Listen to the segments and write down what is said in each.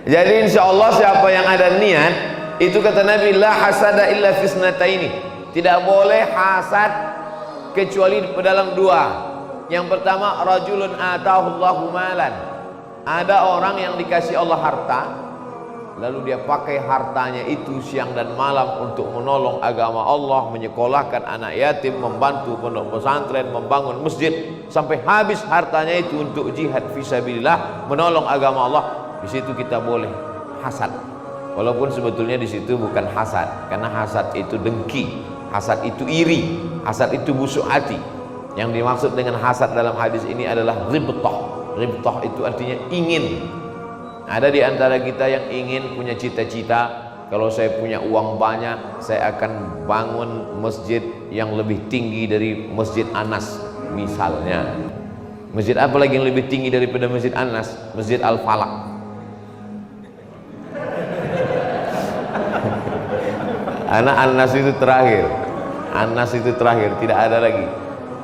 Jadi insya Allah siapa yang ada niat, itu kata Nabi, la hasada illa fisnataini, tidak boleh hasad kecuali dalam dua. Yang pertama, rajulun atahullahu malan, ada orang yang dikasih Allah harta, lalu dia pakai hartanya itu siang dan malam untuk menolong agama Allah, menyekolahkan anak yatim, membantu pondok pesantren, membangun masjid, sampai habis hartanya itu untuk jihad fisabilillah, menolong agama Allah. Di situ kita boleh hasad, walaupun sebetulnya di situ bukan hasad, karena hasad itu dengki, hasad itu iri, hasad itu busuk hati. Yang dimaksud dengan hasad dalam hadis ini adalah ribtah. Ribtah itu artinya ingin. Ada di antara kita yang ingin punya cita-cita, kalau saya punya uang banyak, saya akan bangun masjid yang lebih tinggi dari Masjid Anas misalnya. Masjid apa lagi yang lebih tinggi daripada Masjid Anas? Masjid Al-Falaq. Anak Anas itu terakhir, Anas itu terakhir, tidak ada lagi.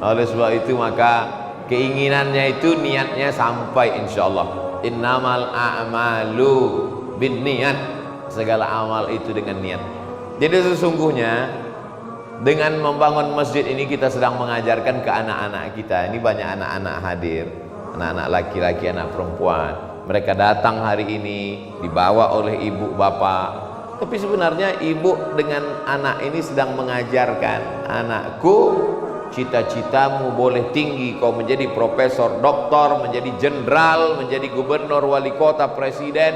Oleh sebab itu maka keinginannya itu niatnya sampai, insya Allah. Innamal a'malu bin niat, segala amal itu dengan niat. Jadi sesungguhnya dengan membangun masjid ini kita sedang mengajarkan ke anak-anak kita. Ini banyak anak-anak hadir, anak-anak laki-laki, anak perempuan. Mereka datang hari ini dibawa oleh ibu bapak. Tapi sebenarnya ibu dengan anak ini sedang mengajarkan, anakku, cita-citamu boleh tinggi, kau menjadi profesor, doktor, menjadi jenderal, menjadi gubernur, wali kota, presiden,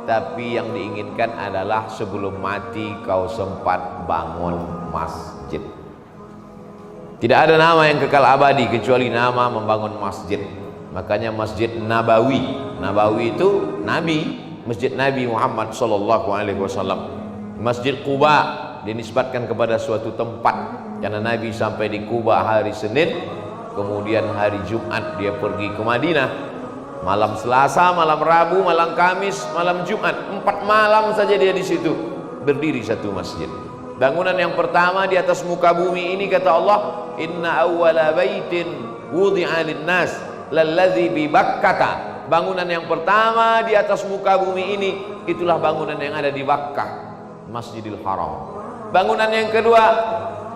tapi yang diinginkan adalah sebelum mati kau sempat bangun masjid. Tidak ada nama yang kekal abadi kecuali nama membangun masjid. Makanya Masjid Nabawi, Nabawi itu Nabi, Masjid Nabi Muhammad SAW. Masjid Quba dinisbatkan kepada suatu tempat, karena Nabi sampai di Quba hari Senin, kemudian hari Jumat dia pergi ke Madinah, malam Selasa, malam Rabu, malam Kamis, malam Jumat, 4 malam saja dia di situ berdiri satu masjid. Bangunan yang pertama di atas muka bumi ini, kata Allah, inna awwala baitin wudi'a linnas lalladzi bi Bakkah. Bangunan yang pertama di atas muka bumi ini, itulah bangunan yang ada di Bakkah, Masjidil Haram. Bangunan yang kedua,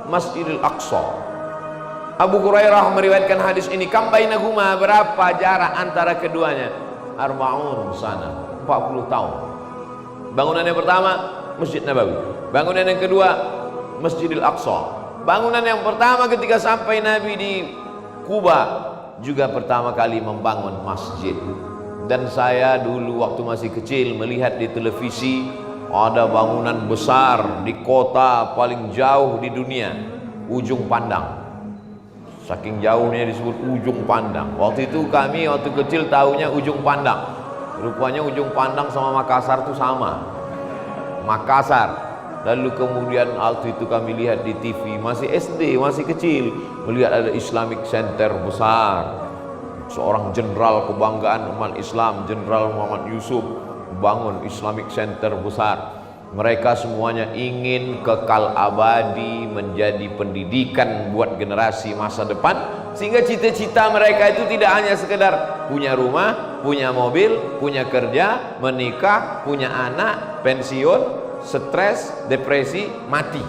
Masjidil Aqsa. Abu Hurairah meriwayatkan hadis ini, kam bainahuma, berapa jarak antara keduanya? Arba'un sana, 40 tahun. Bangunan yang pertama Masjid Nabawi, bangunan yang kedua Masjidil Aqsa. Bangunan yang pertama ketika sampai Nabi di Quba, juga pertama kali membangun masjid. Dan saya dulu waktu masih kecil melihat di televisi ada bangunan besar di kota paling jauh di dunia, Ujung Pandang. Saking jauhnya disebut Ujung Pandang. Waktu itu kami waktu kecil tahunya Ujung Pandang, rupanya Ujung Pandang sama Makassar itu sama, Makassar. Lalu kemudian waktu itu kami lihat di TV, masih SD, masih kecil, melihat ada Islamic Center besar. Seorang jenderal kebanggaan umat Islam, Jenderal Muhammad Yusuf, bangun Islamic Center besar. Mereka semuanya ingin kekal abadi, menjadi pendidikan buat generasi masa depan, sehingga cita-cita mereka itu tidak hanya sekedar punya rumah, punya mobil, punya kerja, menikah, punya anak, pensiun, stres, depresi, mati.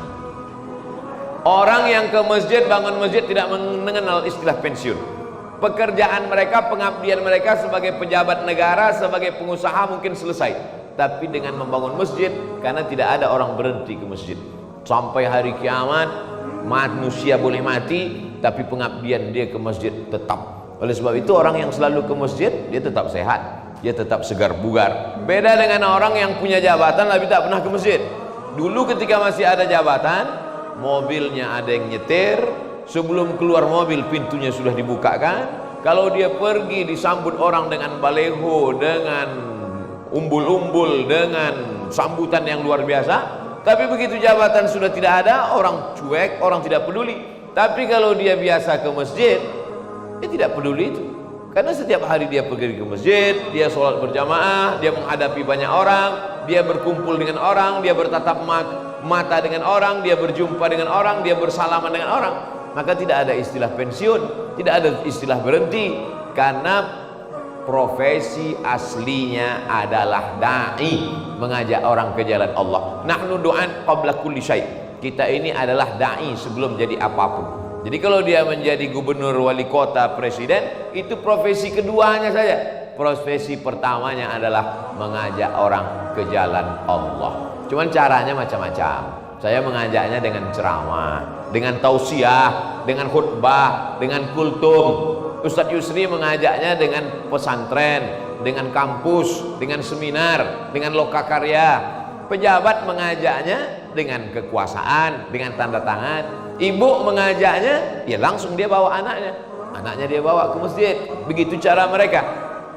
Orang yang ke masjid, bangun masjid, tidak mengenal istilah pensiun. Pekerjaan mereka, pengabdian mereka sebagai pejabat negara, sebagai pengusaha mungkin selesai, tapi dengan membangun masjid, karena tidak ada orang berhenti ke masjid sampai hari kiamat. Manusia boleh mati, tapi pengabdian dia ke masjid tetap. Oleh sebab itu orang yang selalu ke masjid, dia tetap sehat, dia tetap segar bugar. Beda dengan orang yang punya jabatan tapi tak pernah ke masjid. Dulu ketika masih ada jabatan, mobilnya ada yang nyetir, sebelum keluar mobil pintunya sudah dibukakan. Kalau dia pergi disambut orang dengan baleho, dengan umbul-umbul, dengan sambutan yang luar biasa. Tapi begitu jabatan sudah tidak ada, orang cuek, orang tidak peduli. Tapi kalau dia biasa ke masjid, dia tidak peduli itu. Karena setiap hari dia pergi ke masjid, dia sholat berjamaah, dia menghadapi banyak orang, dia berkumpul dengan orang, dia bertatap mata dengan orang, dia berjumpa dengan orang, dia bersalaman dengan orang. Maka tidak ada istilah pensiun, tidak ada istilah berhenti, karena profesi aslinya adalah da'i, mengajak orang ke jalan Allah. Nahnu du'an qabla kulli syai'. Kita ini adalah da'i sebelum jadi apapun. Jadi kalau dia menjadi gubernur, wali kota, presiden, itu profesi keduanya saja. Profesi pertamanya adalah mengajak orang ke jalan Allah. Cuman caranya macam-macam. Saya mengajaknya dengan ceramah, dengan tausiah, dengan khutbah, dengan kultum. Ustadz Yusri mengajaknya dengan pesantren, dengan kampus, dengan seminar, dengan lokakarya. Pejabat mengajaknya dengan kekuasaan, dengan tanda tangan. Ibu mengajaknya, ya langsung dia bawa anaknya. Anaknya dia bawa ke masjid. Begitu cara mereka.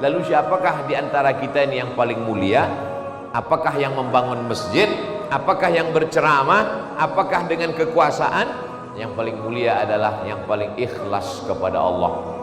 Lalu siapakah di antara kita ini yang paling mulia? Apakah yang membangun masjid? Apakah yang berceramah? Apakah dengan kekuasaan? Yang paling mulia adalah yang paling ikhlas kepada Allah.